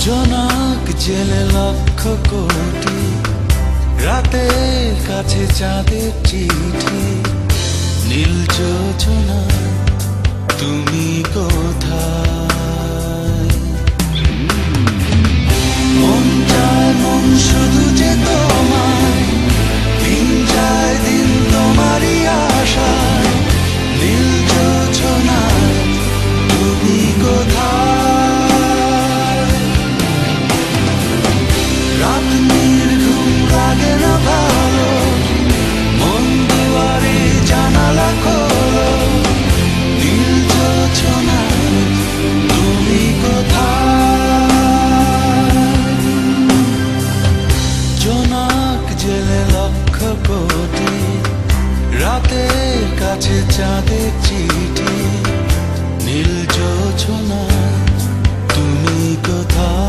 জোনাক জেলে লক্ষ কোটি, রাতের কাছে চাঁদের চিঠি। নীল যোজনা তুমি কোথায়? মন যায় মন শুধু যে তোমায়, দিন যায় দিন তোমারই আশায়। নীল যোজনা তুমি কোথায়? রাত নির্ঘুম লাগে না ভালো, মন দুয়ারে জানালা খোলো। নীল যোজনা তুমি কোথায়? জোনাক জেলে লক্ষ কোটি, রাতের কাছে চাঁদের চিঠি। নীল যোজনা তুমি কোথায়?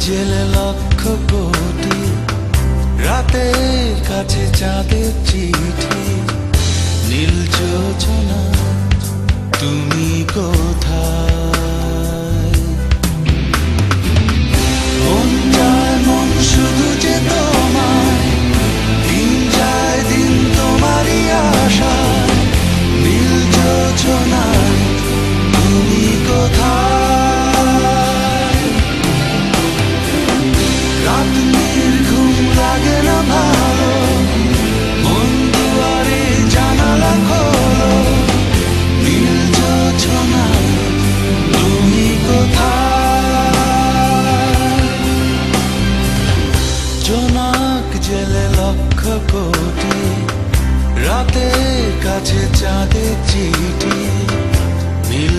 জেলে লক্ষ কোটি, রাতের কাছে চাঁদের চিঠি। নীল যোজনা তুমি কোথায়? মন যায় মন শুধু যে তোমায়, দিন যায় দিন তোমারই আশায়। নীল যোজনা তুমি কোথায়? রাত নির্ঘুম লাগে না ভালো, মন দুয়ারে জানালা খোলো। নীল যোজনা তুমি কোথায়? জোনাক জেলে লক্ষ কোটি, রাতের কাছে চাঁদের চিঠি। নীল